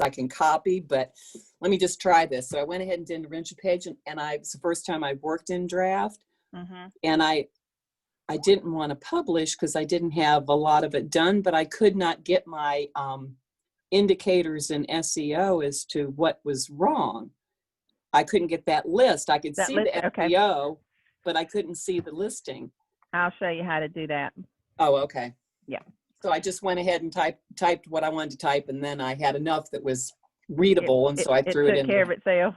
I can copy, but let me just try this. So I went ahead and did an original page, and it's the first time I worked in draft. And I didn't want to publish because I didn't have a lot of it done, but I could not get my indicators in SEO as to what was wrong. I couldn't get that list. I could see the SEO, but I couldn't see the listing. I'll show you how to do that. Oh, okay. Yeah. So I just went ahead and typed what I wanted to type, and then I had enough that was readable, and so I threw it in. It took care of itself.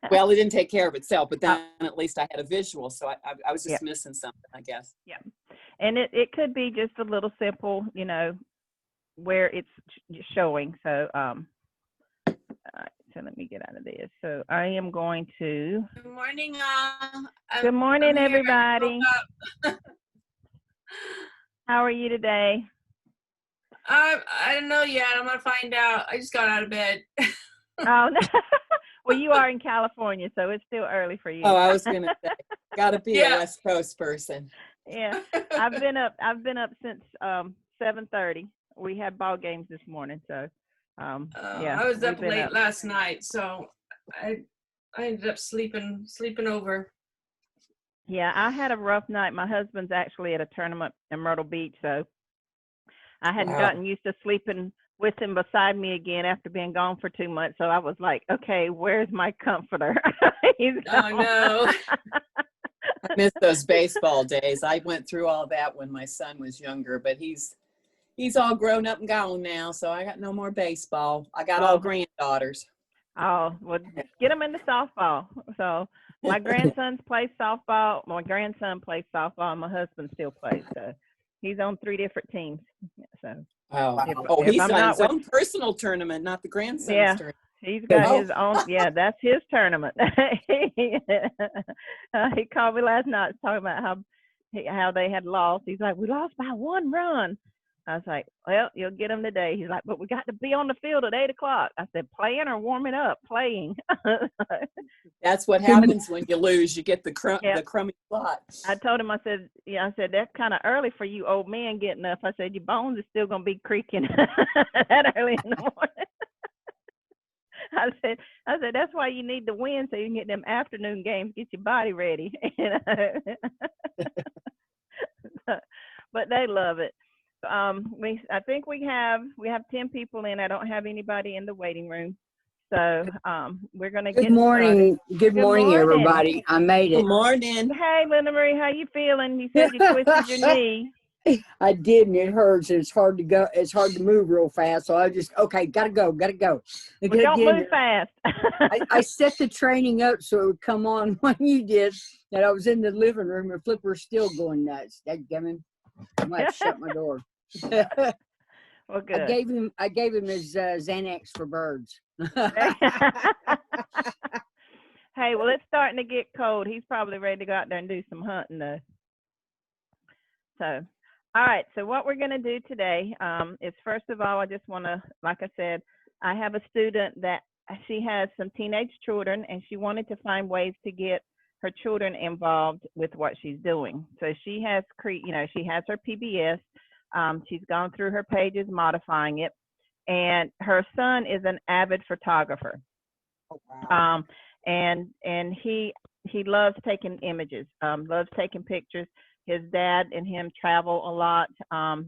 Well, it didn't take care of itself, but then at least I had a visual, so I was just missing something, I guess. Yeah, and it could be just a little simple, where it's showing. So, so let me get out of this. So I am going to. Good morning, Good morning, everybody. How are you today? I don't know yet. I'm gonna find out. I just got out of bed. Oh, no. Well, you are in California, so it's still early for you. Oh, I was gonna say, gotta be a West Coast person. Yeah, I've been up since 7:30. We had ball games this morning, so yeah. I was up late last night, so I ended up sleeping over. Yeah, I had a rough night. My husband's actually at a tournament in Myrtle Beach, so I hadn't gotten used to sleeping with him beside me again after being gone for 2 months. So I was like, okay, where's my comforter? He's gone. Oh, no. I miss those baseball days. I went through all that when my son was younger, but he's all grown up and gone now, so I got no more baseball. I got all granddaughters. Oh, well, get them into softball. So my grandsons play softball. My grandson plays softball, and my husband still plays. So he's on 3 different teams. So he's on his own personal tournament, not the grandson's tournament. He's got his own. Yeah, that's his tournament. He called me last night talking about how they had lost. He's like, we lost by 1 run. I was like, well, you'll get them today. He's like, but we got to be on the field at 8 o'clock. I said, playing or warming up? Playing. That's what happens when you lose. You get the crummy slot. I told him, I said, that's kind of early for you old men getting up. I said, your bones are still going to be creaking that early in the morning. I said, that's why you need to win so you can get them afternoon games, get your body ready. But they love it. I think we have 10 people in. I don't have anybody in the waiting room. So we're going to get started. Good morning, morning, everybody. I made it. Good morning. Hey, Linda Marie, how you feeling? You said you twisted your knee. I did, and it hurts. And it's hard to go. It's hard to move real fast. So I just, gotta go. Well, don't move fast. I set the training up so it would come on when you did. And I was in the living room, and Flipper's still going nuts. Dadgummit. I might have to shut my door. Well, good. I gave him his Xanax for birds. Hey, well, it's starting to get cold. He's probably ready to go out there and do some hunting, though. So, all right. So what we're going to do today is, first of all, I just want to, like I said, I have a student that she has some teenage children, and she wanted to find ways to get her children involved with what she's doing. So she has, she has her PBS. She's gone through her pages, modifying it, and her son is an avid photographer. Oh, wow. And he loves taking images, loves taking pictures. His dad and him travel a lot.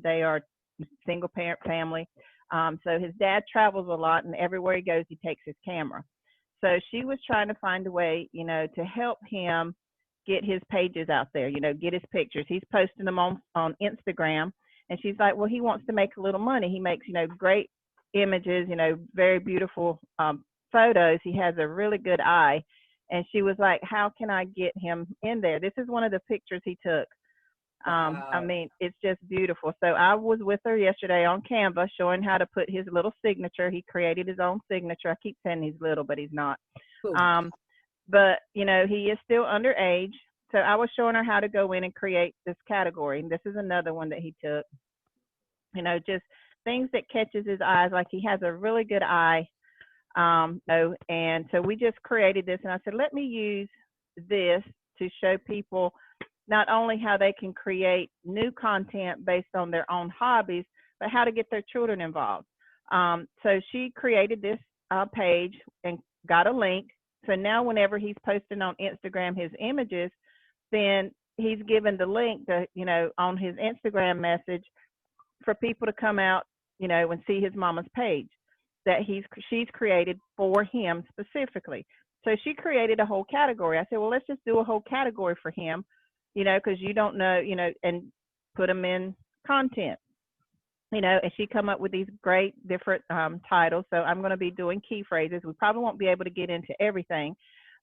They are single parent family. So his dad travels a lot, and everywhere he goes, he takes his camera. So she was trying to find a way, to help him get his pages out there, get his pictures. He's posting them on Instagram. And she's like, well, he wants to make a little money. He makes, great images, very beautiful photos. He has a really good eye. And she was like, how can I get him in there? This is one of the pictures he took. Wow. I mean, it's just beautiful. So I was with her yesterday on Canva showing how to put his little signature. He created his own signature. I keep saying he's little, but he's not. But, he is still underage. So I was showing her how to go in and create this category. And this is another one that he took, just things that catches his eyes. Like he has a really good eye. And so we just created this, and I said, let me use this to show people not only how they can create new content based on their own hobbies, but how to get their children involved. So she created this page and got a link. So now whenever he's posting on Instagram his images, then he's given the link to, on his Instagram message for people to come out, and see his mama's page that she's created for him specifically. So she created a whole category. I said, well, let's just do a whole category for him, because you don't know, and put them in content. And she come up with these great different titles. So I'm going to be doing key phrases. We probably won't be able to get into everything,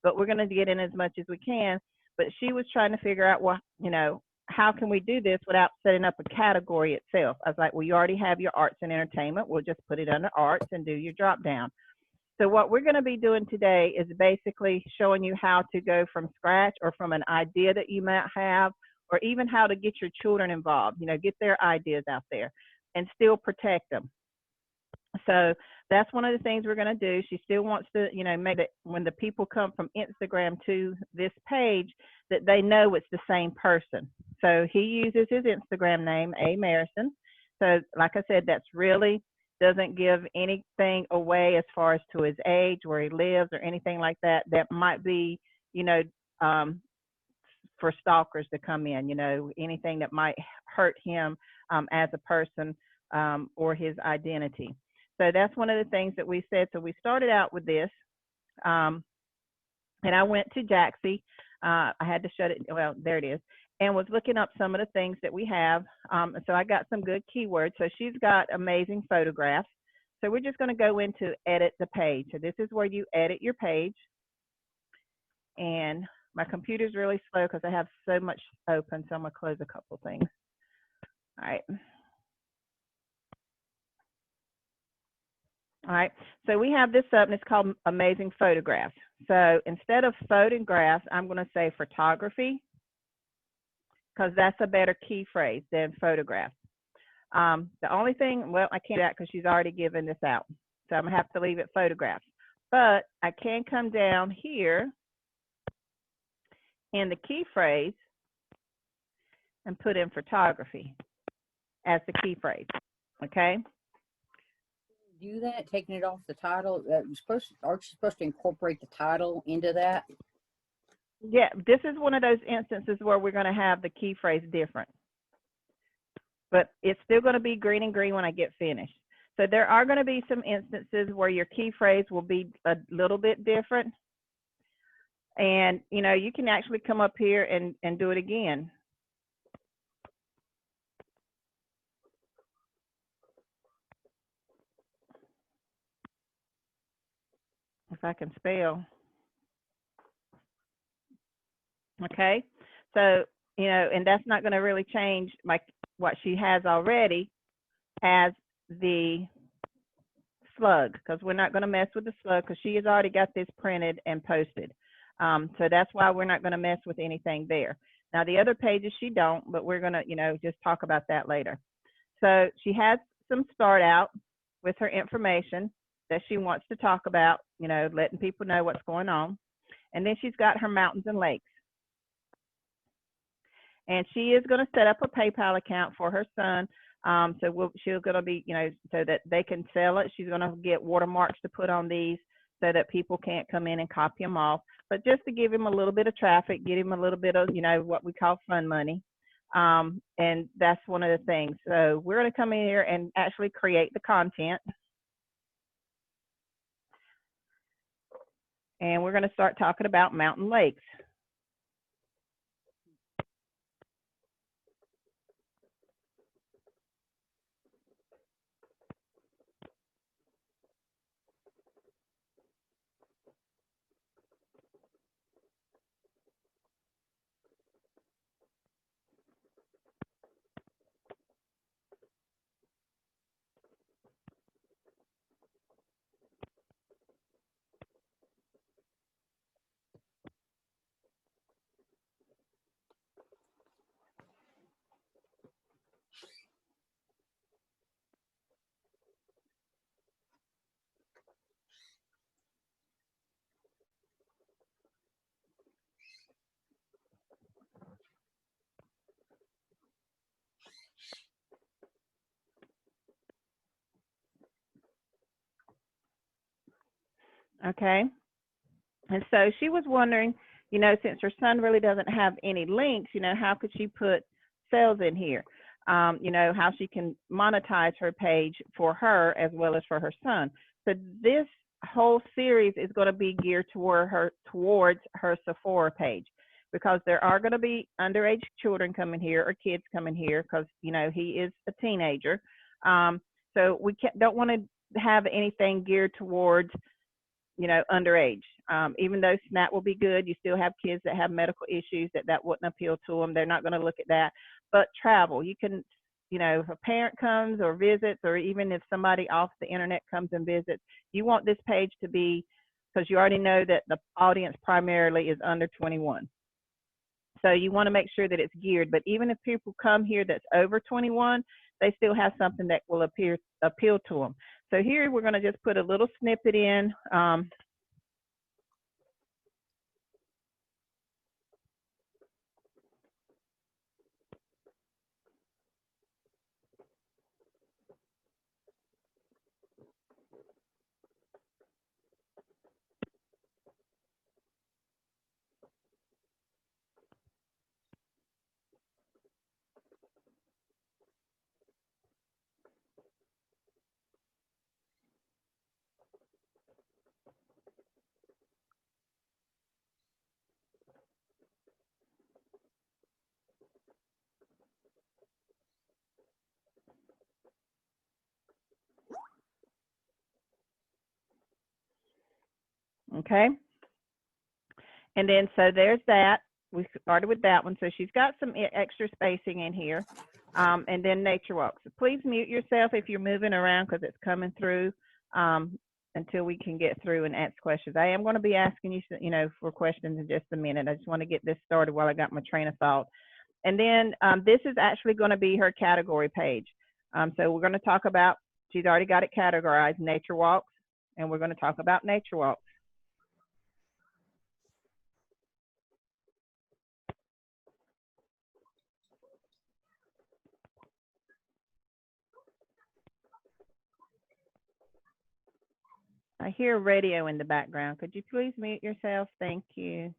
but we're going to get in as much as we can. But she was trying to figure out, well, how can we do this without setting up a category itself? I was like, well, you already have your arts and entertainment. We'll just put it under arts and do your drop down. So what we're going to be doing today is basically showing you how to go from scratch or from an idea that you might have, or even how to get your children involved, get their ideas out there and still protect them. So that's one of the things we're going to do. She still wants to, make it when the people come from Instagram to this page that they know it's the same person. So he uses his Instagram name, A. Marison. So like I said, that's really doesn't give anything away as far as to his age, where he lives, or anything like that. That might be, for stalkers to come in, anything that might hurt him as a person or his identity. So that's one of the things that we said. So we started out with this, and I went to Jaxie. I had to shut it. Well, there it is. And was looking up some of the things that we have. So I got some good keywords. So she's got amazing photographs. So we're just going to go into edit the page. So this is where you edit your page. And my computer's really slow because I have so much open. So I'm going to close a couple things. All right. All right, so we have this up, and it's called Amazing Photographs. So instead of photographs, I'm going to say photography, because that's a better key phrase than photographs. The only thing, well, I can't do that because she's already given this out. So I'm going to have to leave it photographs. But I can come down here in the key phrase and put in photography as the key phrase, okay? Do that, taking it off the title. Aren't you supposed to incorporate the title into that? Yeah, this is one of those instances where we're going to have the key phrase different. But it's still going to be green and green when I get finished. So there are going to be some instances where your key phrase will be a little bit different. And, you can actually come up here and do it again. If I can spell. Okay, so, and that's not going to really change what she has already as the slug, because we're not going to mess with the slug because she has already got this printed and posted. So that's why we're not going to mess with anything there. Now, the other pages she don't, but we're going to, just talk about that later. So she has some start out with her information that she wants to talk about, letting people know what's going on. And then she's got her mountains and lakes. And she is going to set up a PayPal account for her son. So she's going to be, so that they can sell it. She's going to get watermarks to put on these so that people can't come in and copy them off. But just to give him a little bit of traffic, get him a little bit of, what we call fun money. And that's one of the things. So we're going to come in here and actually create the content. And we're going to start talking about mountain lakes. Okay. And so she was wondering, since her son really doesn't have any links, how could she put sales in here? How she can monetize her page for her as well as for her son. So this whole series is going to be geared towards her Sephora page, because there are going to be underage children coming here or kids coming here, because he is a teenager. So we don't want to have anything geared towards underage. Even though SNAP will be good, you still have kids that have medical issues that wouldn't appeal to them. They're not going to look at that. But travel, you can, if a parent comes or visits, or even if somebody off the internet comes and visits, you want this page to be, because you already know that the audience primarily is under 21. So you want to make sure that it's geared. But even if people come here that's over 21, they still have something that will appeal to them. So here we're going to just put a little snippet in. Okay. And then, so there's that. We started with that one. So she's got some extra spacing in here. And then nature walks. So please mute yourself if you're moving around, because it's coming through until we can get through and ask questions. I am going to be asking you, for questions in just a minute. I just want to get this started while I got my train of thought. And then this is actually going to be her category page. So we're going to talk about, she's already got it categorized, nature walks, and we're going to talk about nature walks. I hear radio in the background. Could you please mute yourself? Thank you.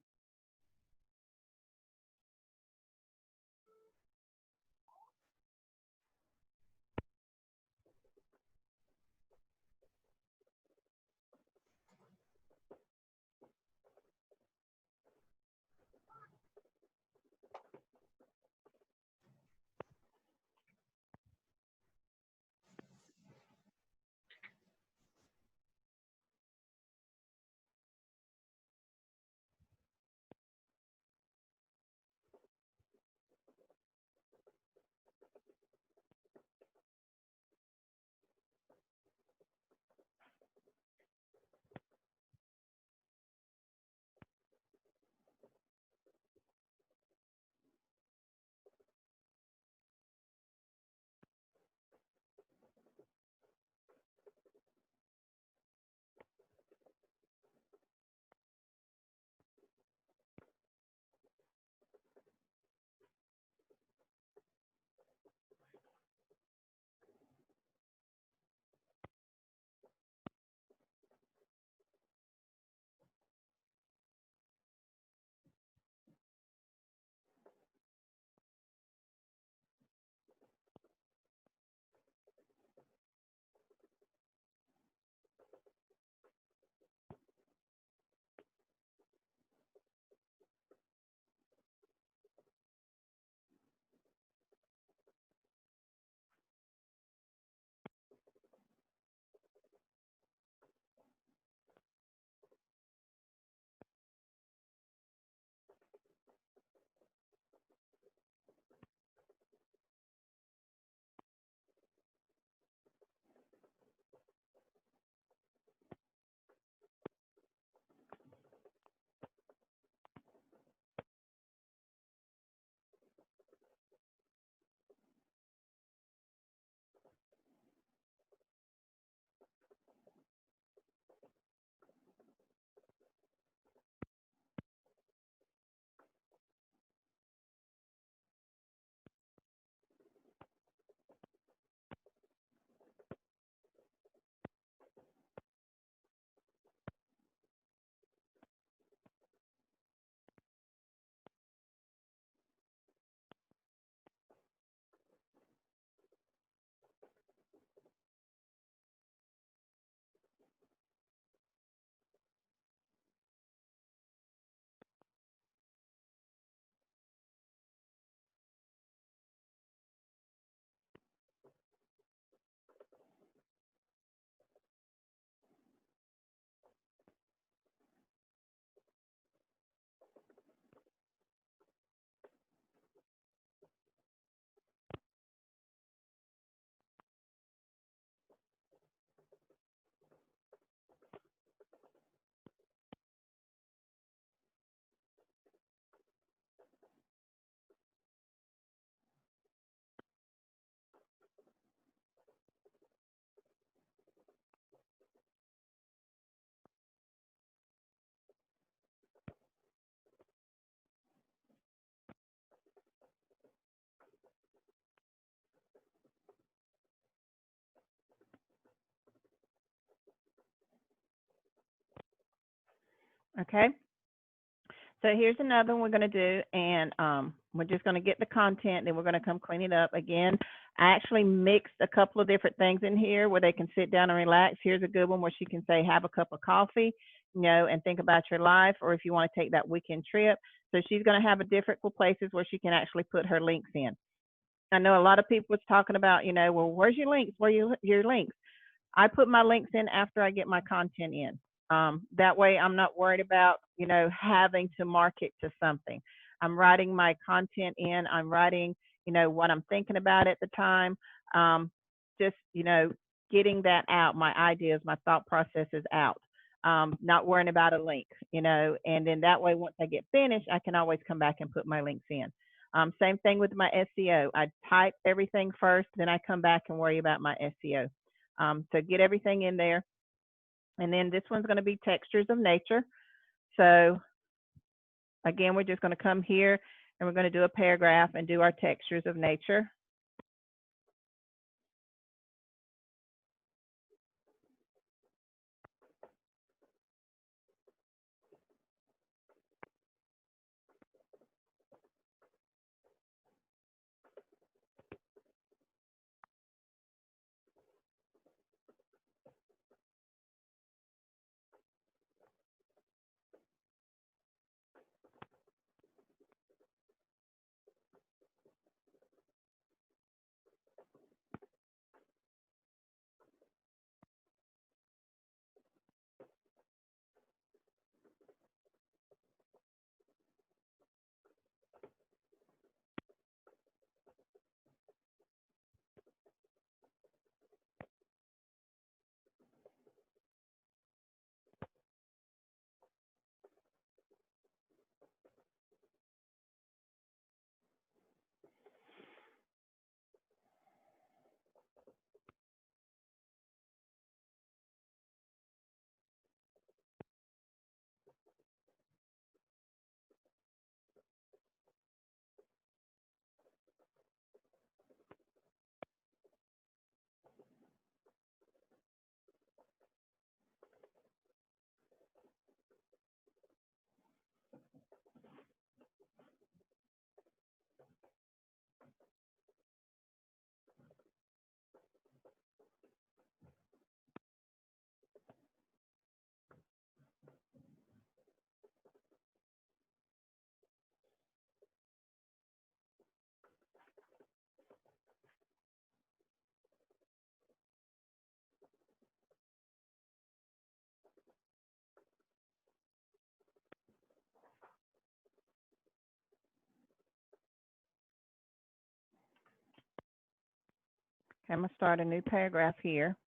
Okay. So here's another one we're going to do, and we're just going to get the content, then we're going to come clean it up. Again, I actually mixed a couple of different things in here where they can sit down and relax. Here's a good one where she can say, have a cup of coffee, you know, and think about your life, or if you want to take that weekend trip. So she's going to have a different places where she can actually put her links in. I know a lot of people was talking about, you know, well, where's your links? Where are your links? I put my links in after I get my content in. That way I'm not worried about, you know, having to market to something. I'm writing my content in, I'm writing, you know, what I'm thinking about at the time. Just, you know, getting that out, my ideas, my thought processes out. Not worrying about a link, you know, and then that way, once I get finished, I can always come back and put my links in. Same thing with my SEO. I type everything first, then I come back and worry about my SEO. So get everything in there. And then this one's going to be textures of nature. So again, we're just going to come here and we're going to do a paragraph and do our textures of nature. Okay, I'm going to start a new paragraph here.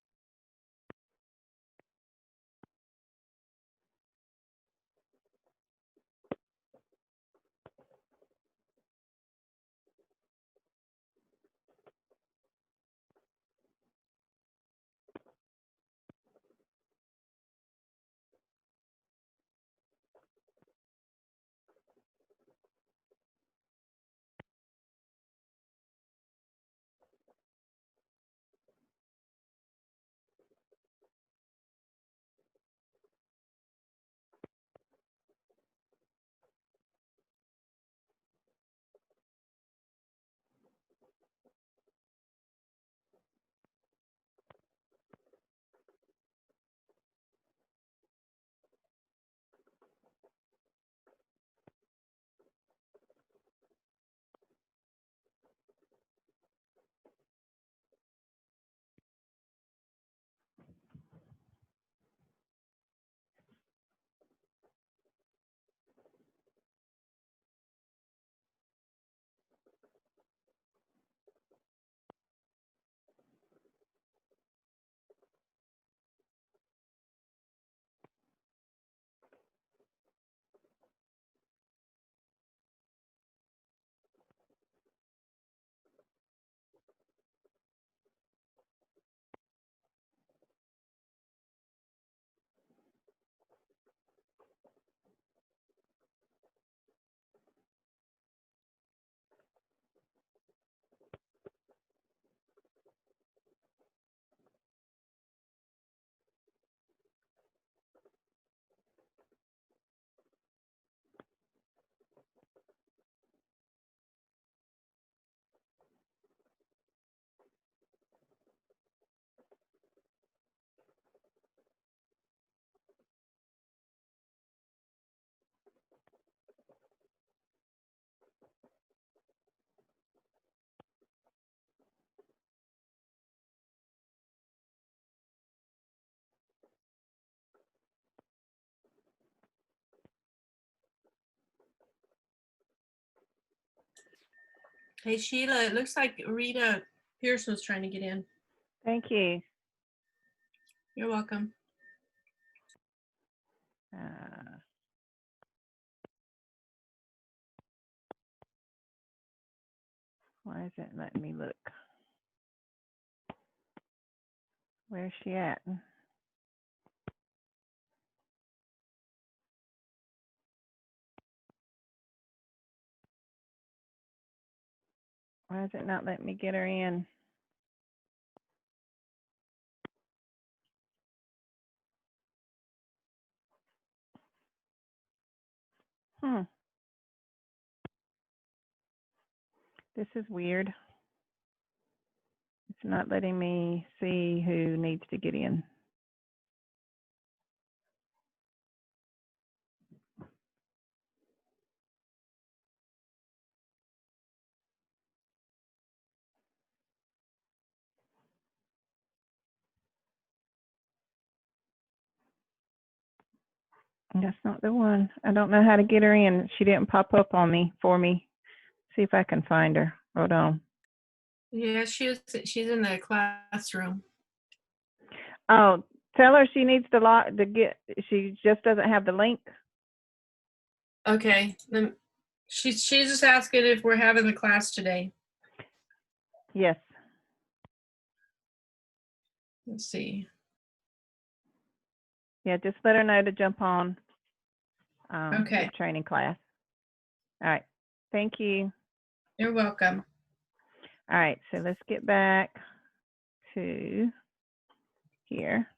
Hey, Sheila, it looks like Rita Pierce was trying to get in. Thank you. You're welcome. Why is it letting me look? Where's she at? Why is it not letting me get her in? This is weird. It's not letting me see who needs to get in. That's not the one. I don't know how to get her in. She didn't pop up on me for me. See if I can find her. Hold on. Yeah, she's in the classroom. Oh, tell her she needs to log to get. She just doesn't have the link. Okay. She's just asking if we're having the class today. Yes. Let's see. Yeah, just let her know to jump on Okay. the training class. All right. Thank you. You're welcome. All right. So let's get back to here.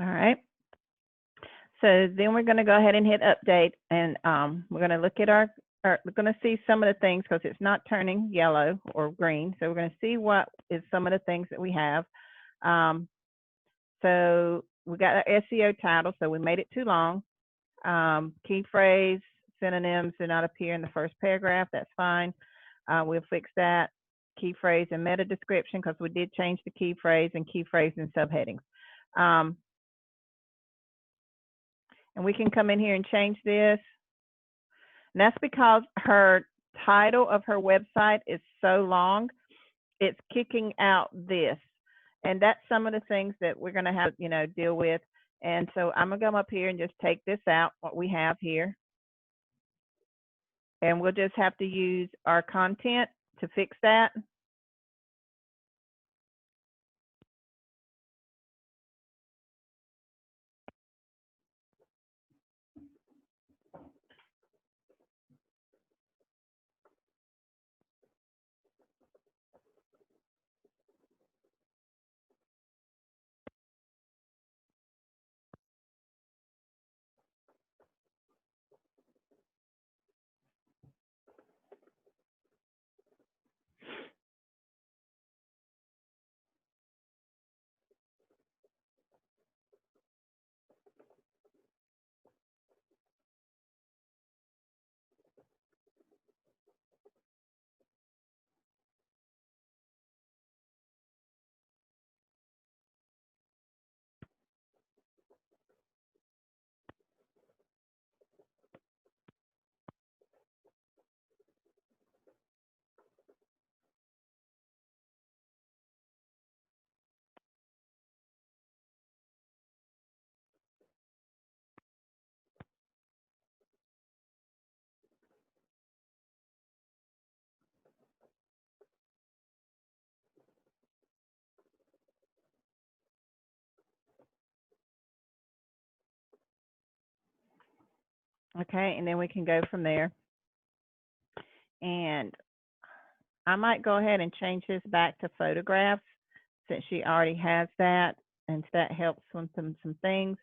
All right. So then we're going to go ahead and hit update, and we're going to look at we're going to see some of the things because it's not turning yellow or green. So we're going to see what is some of the things that we have. So we got our SEO title, so we made it too long. Key phrase, synonyms do not appear in the first paragraph. That's fine. We'll fix that. Key phrase and meta description because we did change the key phrase and key phrase and subheadings. And we can come in here and change this. And that's because her title of her website is so long, it's kicking out this. And that's some of the things that we're going to have, deal with. And so I'm going to come up here and just take this out, what we have here. And we'll just have to use our content to fix that. Okay, and then we can go from there. And I might go ahead and change this back to photographs since she already has that, and that helps with some things.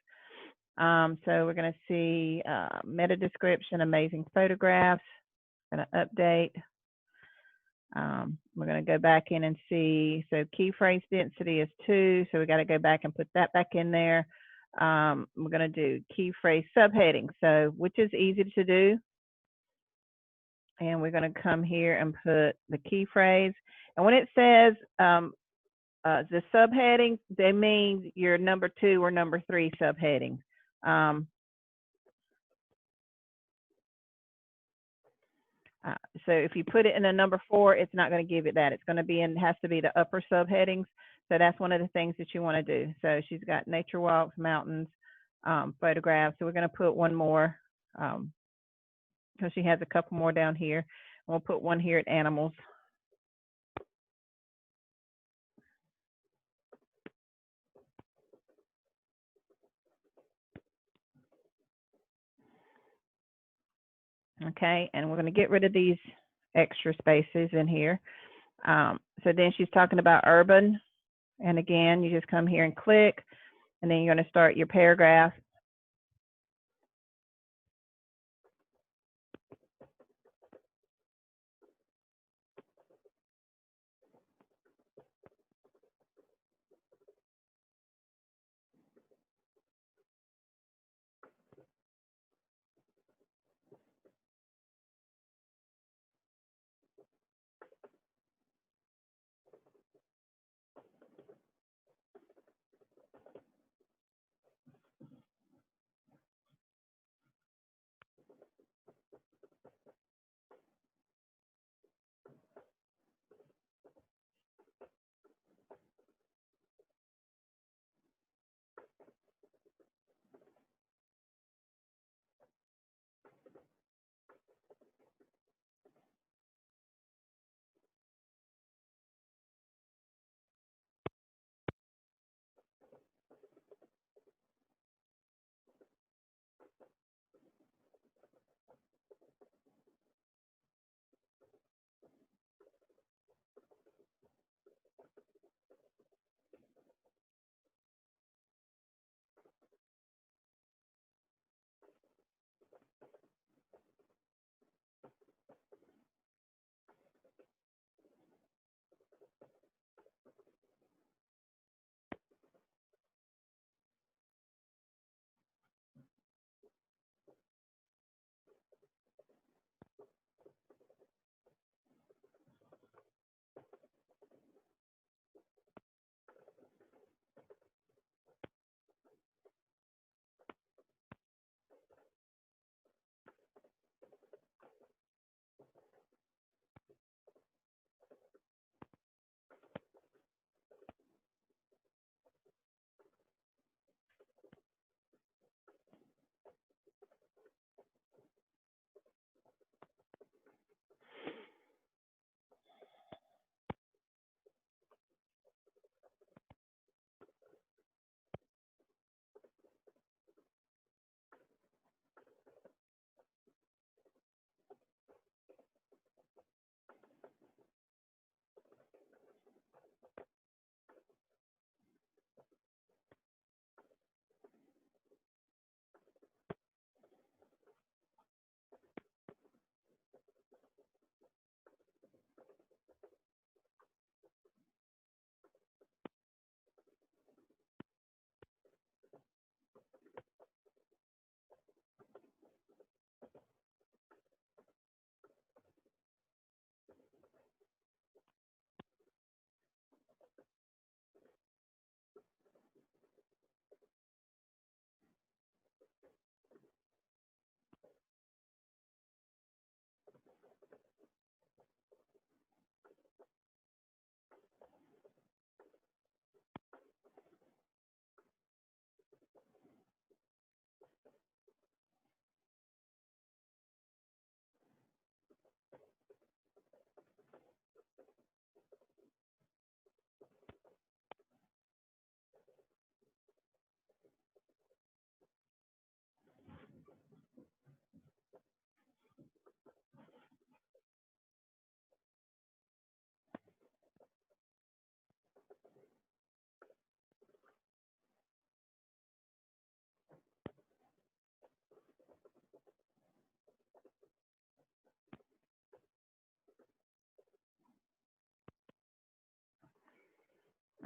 So we're going to see meta description, amazing photographs. Going to update. We're going to go back in and see. So key phrase density is 2. So we got to go back and put that back in there. We're going to do key phrase subheading. So which is easy to do. And we're going to come here and put the key phrase. And when it says the subheading, they mean your number 2 or number 3 subheading. So if you put it in a number 4, it's not going to give it that. It's going to be in, has to be the upper subheadings. So that's one of the things that you want to do. So she's got nature walks, mountains, photographs. So we're going to put one more because she has a couple more down here. We'll put one here at animals. Okay, and we're going to get rid of these extra spaces in here. So then she's talking about urban. And again, you just come here and click, and then you're going to start your paragraph.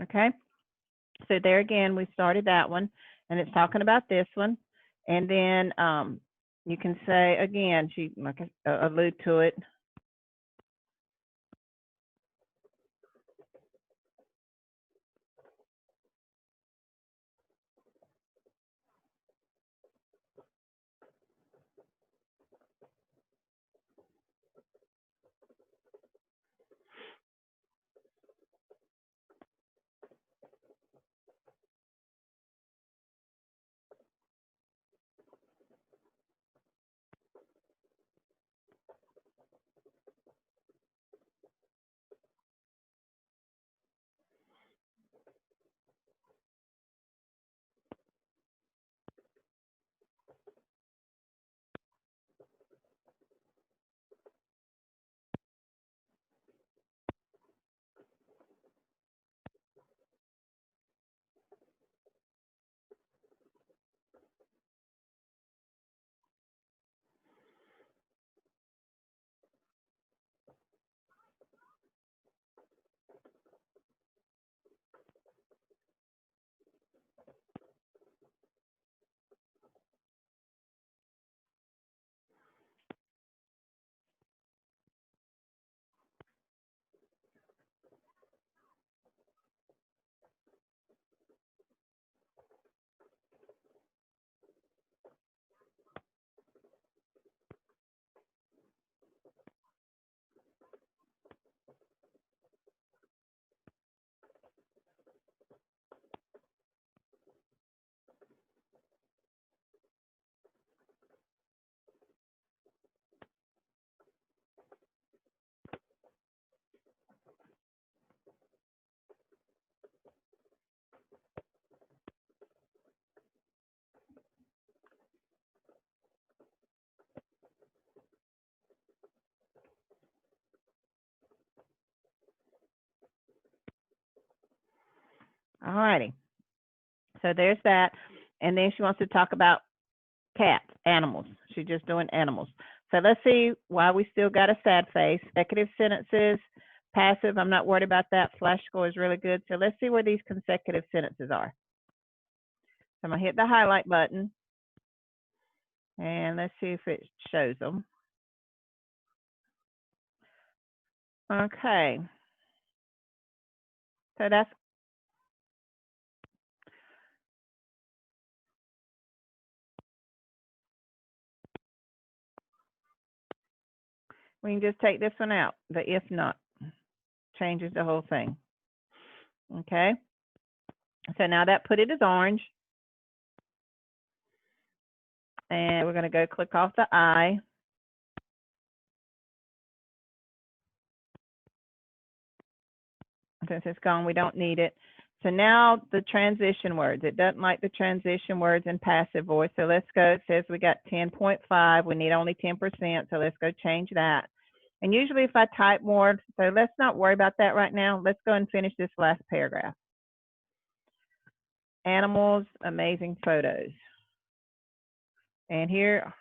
Okay. So there again, we started that one, and it's talking about this one. And then you can say again, she like allude to it. All righty. So there's that. And then she wants to talk about cats, animals. She's just doing animals. So let's see why we still got a sad face. Consecutive sentences, passive, I'm not worried about that. Flash score is really good. So let's see where these consecutive sentences are. So I'm going to hit the highlight button. And let's see if it shows them. Okay. So that's we can just take this one out. The if not changes the whole thing. Okay. So now that put it as orange. And we're going to go click off the I. Since it's gone, we don't need it. So now the transition words. It doesn't like the transition words in passive voice. So let's go. It says we got 10.5. We need only 10%. So let's go change that. And usually if I type more, so let's not worry about that right now. Let's go and finish this last paragraph. Animals, amazing photos. And here,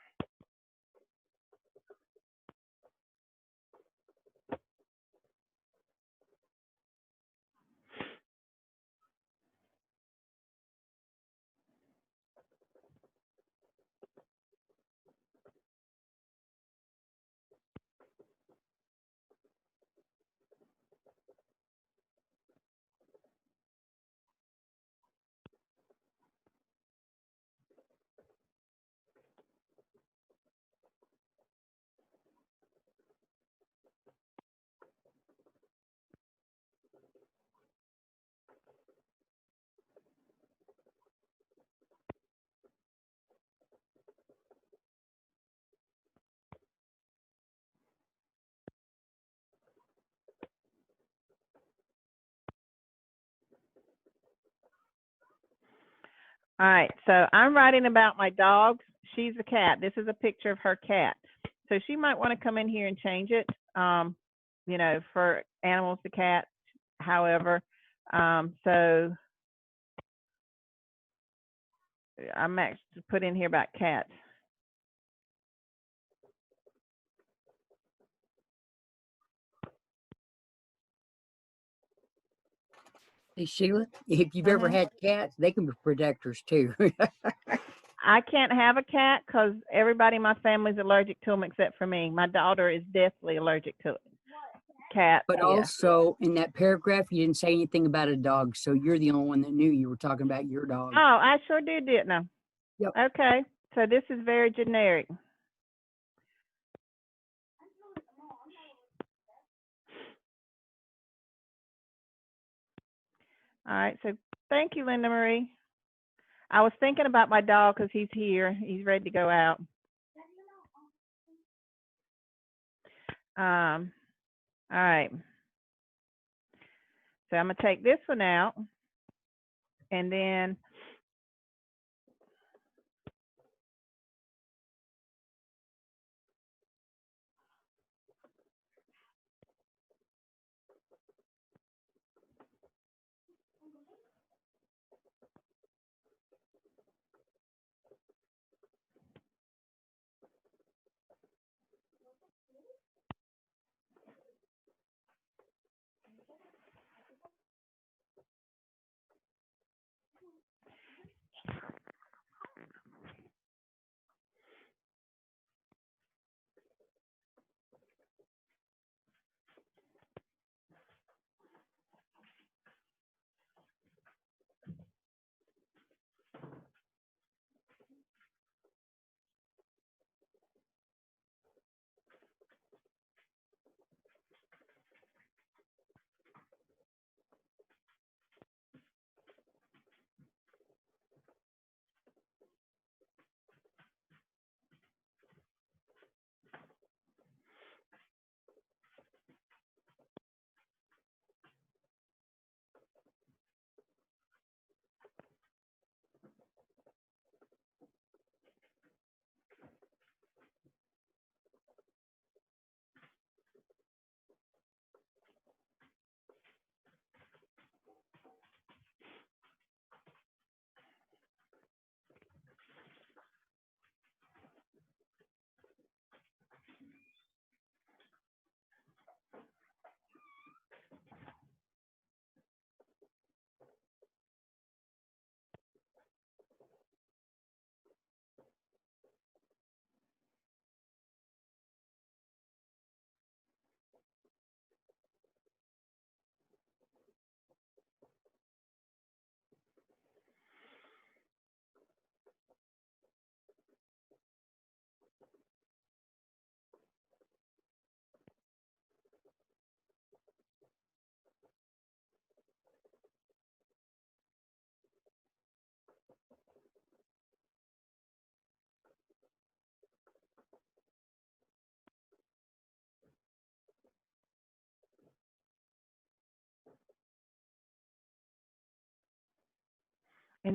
all right, so I'm writing about my dog. She's a cat. This is a picture of her cat. So she might want to come in here and change it, you know, for animals to cat, however. So I'm actually put in here about cats. Hey, Sheila, if you've ever had cats, they can be protectors too. I can't have a cat because everybody in my family's allergic to them except for me. My daughter is deathly allergic to cats. But Yeah. also in that paragraph, you didn't say anything about a dog. So you're the only one that knew you were talking about your dog. Oh, I sure did, didn't I? Yep. Okay. So this is very generic. All right. So thank you, Linda Marie. I was thinking about my dog because he's here. He's ready to go out. All right. So I'm going to take this one out. And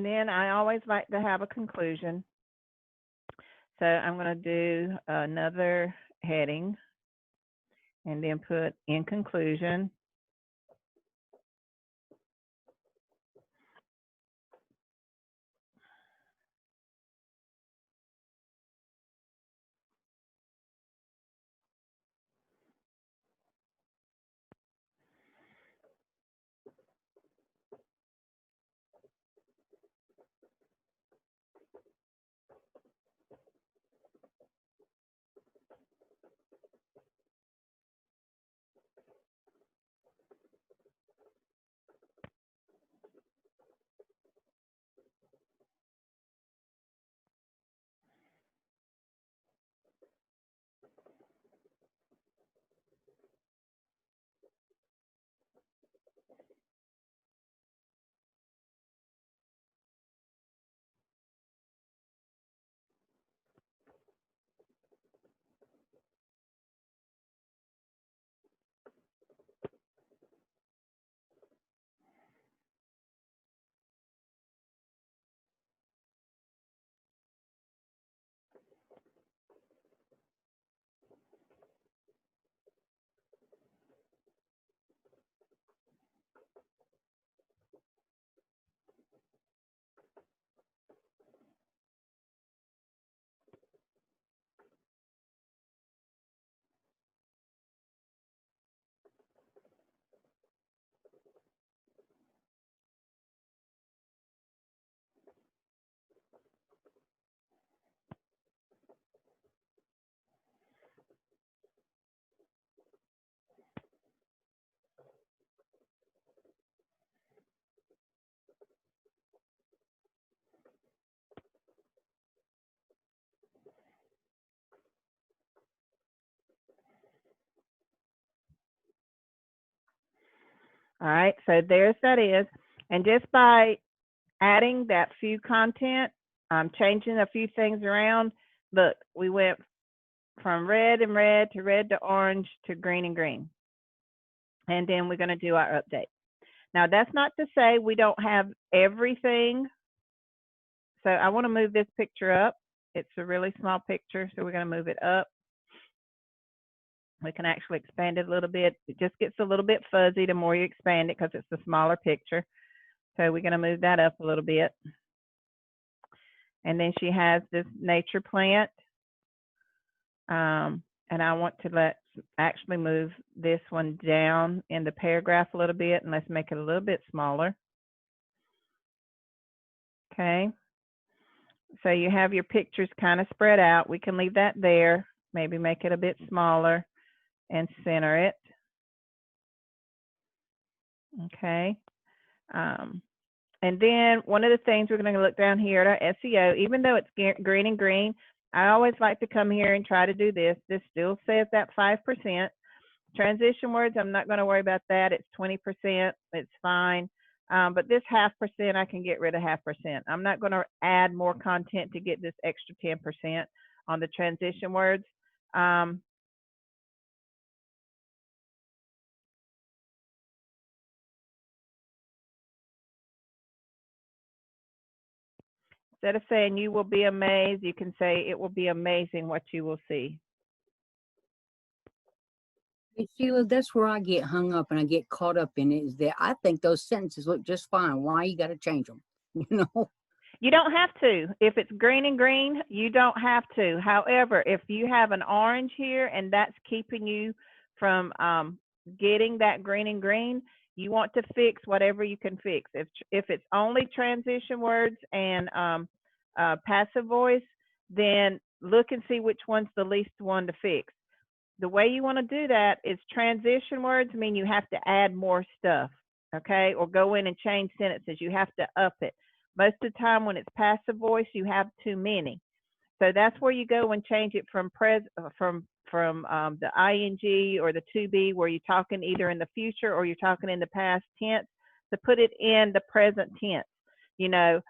then I always like to have a conclusion. So I'm going to do another heading and then put in conclusion. All right, so there's that is. And just by adding that few content, changing a few things around, look, we went from red and red to red to orange to green and green. And then we're going to do our update. Now, that's not to say we don't have everything. So I want to move this picture up. It's a really small picture, so we're going to move it up. We can actually expand it a little bit. It just gets a little bit fuzzy the more you expand it because it's a smaller picture. So we're going to move that up a little bit. And then she has this nature plant. And I want to actually move this one down in the paragraph a little bit, and let's make it a little bit smaller. Okay. So you have your pictures kind of spread out. We can leave that there, maybe make it a bit smaller and center it. Okay. And then one of the things we're going to look down here at our SEO, even though it's green and green, I always like to come here and try to do this. This still says that 5%. Transition words, I'm not going to worry about that. It's 20%. It's fine. But this 0.5%, I can get rid of 0.5%. I'm not going to add more content to get this extra 10% on the transition words. Instead of saying you will be amazed, you can say it will be amazing what you will see. Hey, Sheila, that's where I get hung up and I get caught up in it, is that I think those sentences look just fine. Why you got to change them? You know? You don't have to. If it's green and green, you don't have to. However, if you have an orange here and that's keeping you from getting that green and green, you want to fix whatever you can fix. If it's only transition words and passive voice, then look and see which one's the least one to fix. The way you want to do that is transition words mean you have to add more stuff, okay? Or go in and change sentences. You have to up it. Most of the time when it's passive voice, you have too many. So that's where you go and change it from the ing or the to be, where you're talking either in the future or you're talking in the past tense, to put it in the present tense. You know,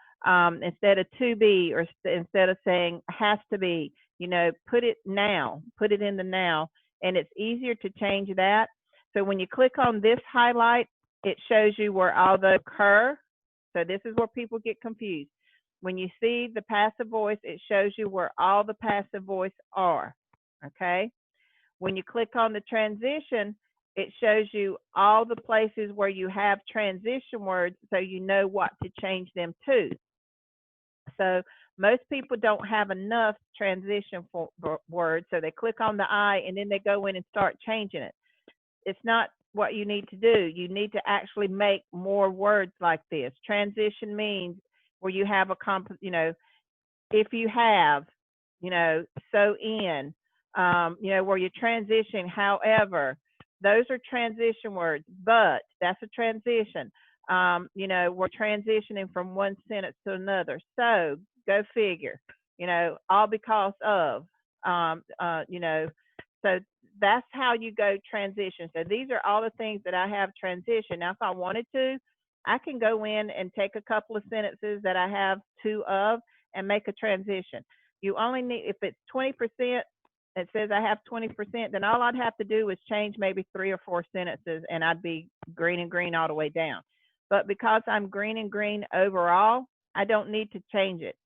instead of to be, or instead of saying has to be, you know, put it now, put it in the now, and it's easier to change that. So when you click on this highlight, it shows you where all those occur. So this is where people get confused. When you see the passive voice, it shows you where all the passive voice are, okay? When you click on the transition, it shows you all the places where you have transition words, so you know what to change them to. So most people don't have enough transition words, so they click on the I and then they go in and start changing it. It's not what you need to do. You need to actually make more words like this. Transition means where you have you know, if you have, you know, so in, you know, where you transition, however, those are transition words, but that's a transition. You know, we're transitioning from one sentence to another. So go figure, you know, all because of, you know, so that's how you go transition. So these are all the things that I have transition. Now, if I wanted to, I can go in and take a couple of sentences that I have two of and make a transition. You only need, if it's 20%, it says I have 20%, then all I'd have to do is change maybe 3 or 4 sentences and I'd be green and green all the way down. But because I'm green and green overall, I don't need to change it.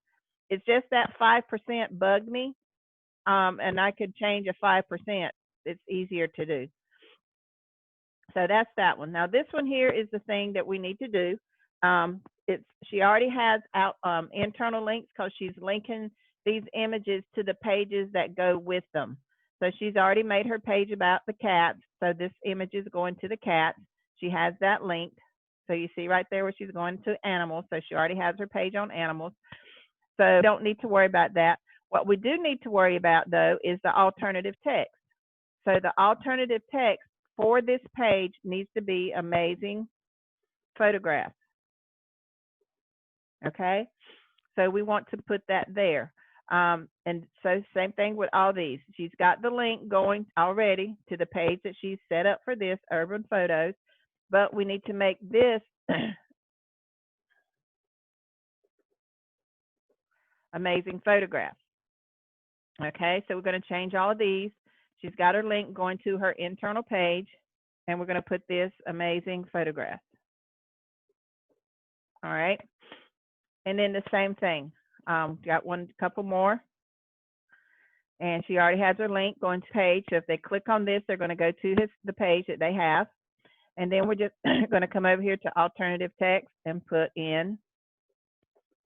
It's just that 5% bugged me, and I could change a 5%. It's easier to do. So that's that one. Now this one here is the thing that we need to do. She already has out internal links because she's linking these images to the pages that go with them. So she's already made her page about the cats. So this image is going to the cats. She has that linked. So you see right there where she's going to animals. So she already has her page on animals. So you don't need to worry about that. What we do need to worry about, though, is the alternative text. So the alternative text for this page needs to be amazing photographs. Okay, so we want to put that there. And so same thing with all these. She's got the link going already to the page that she's set up for this, Urban Photos. but we need to make this amazing photograph. Okay, so we're going to change all of these. She's got her link going to her internal page, and we're going to put this amazing photograph. All right, and then the same thing. Got couple more, and she already has her link going to page. So if they click on this, they're going to go to the page that they have, and then we're just going to come over here to alternative text and put in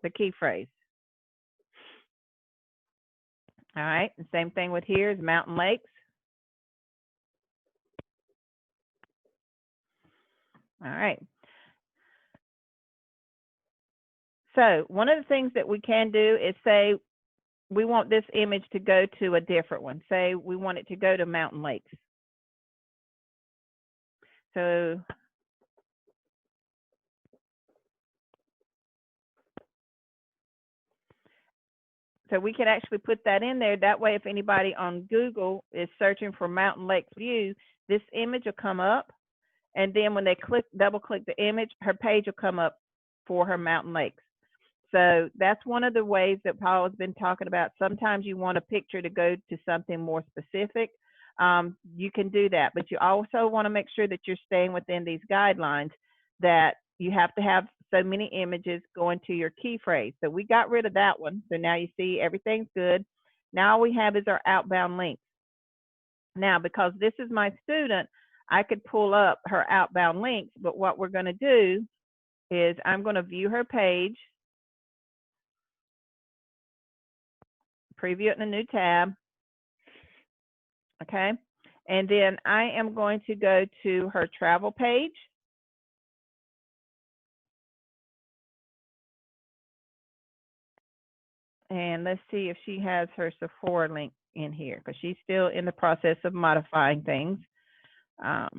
the key phrase. All right, the same thing with here is mountain lakes. All right. So one of the things that we can do is say we want this image to go to a different one. Say we want it to go to mountain lakes. So we can actually put that in there. That way, if anybody on Google is searching for mountain lakes view, this image will come up. And then when they double click the image, her page will come up for her mountain lakes. So that's one of the ways that Paul has been talking about. Sometimes you want a picture to go to something more specific. You can do that, but you also want to make sure that you're staying within these guidelines, that you have to have so many images going to your key phrase. So we got rid of that one. So now you see everything's good. Now all we have is our outbound links. Now, because this is my student, I could pull up her outbound links, but what we're going to do is I'm going to view her page, preview it in a new tab, okay? And then I am going to go to her travel page. And let's see if she has her Sephora link in here, because she's still in the process of modifying things. All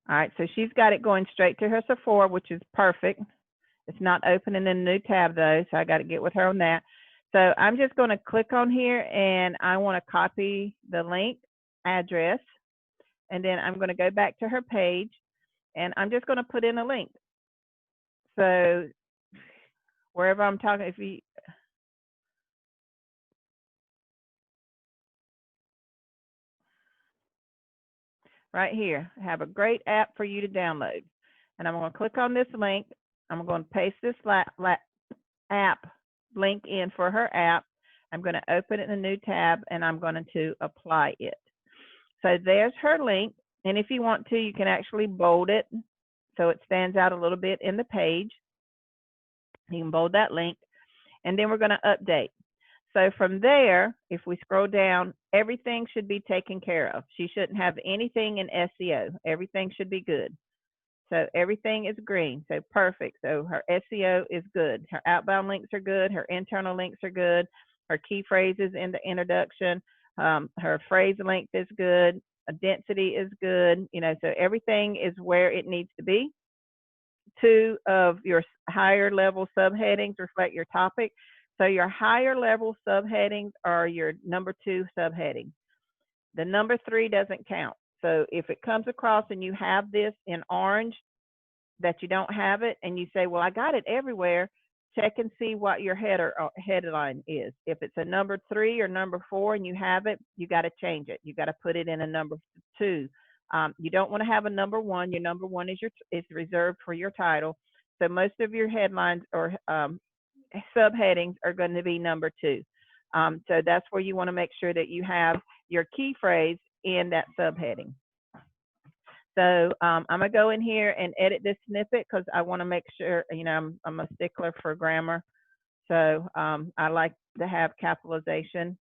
right, so she's got it going straight to her Sephora, which is perfect. It's not opening in a new tab though, so I got to get with her on that. So I'm just going to click on here, and I want to copy the link address, and then I'm going to go back to her page, and I'm just going to put in a link. So wherever I'm talking, if you right here, I have a great app for you to download, and I'm going to click on this link. I'm going to paste this app link in for her app. I'm going to open it in a new tab, and I'm going to apply it. So there's her link, and if you want to, you can actually bold it so it stands out a little bit in the page. You can bold that link, and then we're going to update. So from there, if we scroll down, everything should be taken care of. She shouldn't have anything in SEO. Everything should be good. So everything is green, so perfect. So her SEO is good. Her outbound links are good. Her internal links are good. Her key phrases in the introduction, her phrase length is good. Density is good. You know, so everything is where it needs to be. 2 of your higher level subheadings reflect your topic. So your higher level subheadings are your number 2 subheading. The number 3 doesn't count. So if it comes across and you have this in orange, that you don't have it, and you say, well, I got it everywhere, check and see what your headline is. If it's a number 3 or number 4 and you have it, you got to change it. You got to put it in a number 2. You don't want to have a number 1. Your number 1 is reserved for your title. So most of your headlines or subheadings are going to be number 2. So that's where you want to make sure that you have your key phrase in that subheading. So I'm going to go in here and edit this snippet because I want to make sure, you know, I'm a stickler for grammar. So I like to have capitalization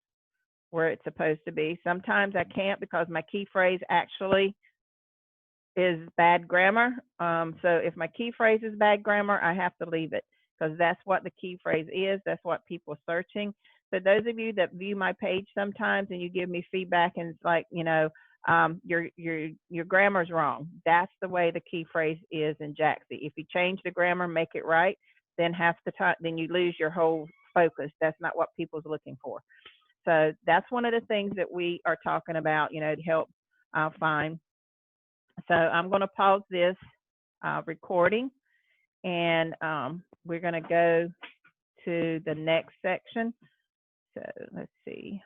where it's supposed to be. Sometimes I can't because my key phrase actually is bad grammar. So if my key phrase is bad grammar, I have to leave it because that's what the key phrase is. That's what people are searching. So those of you that view my page sometimes and you give me feedback and it's like, you know, your grammar's wrong. That's the way the key phrase is in Jaxie. If you change the grammar, make it right, then half the time, then you lose your whole focus. That's not what people's looking for. So that's one of the things that we are talking about, you know, to help find. So I'm going to pause this recording, and we're going to go to the next section. So let's see.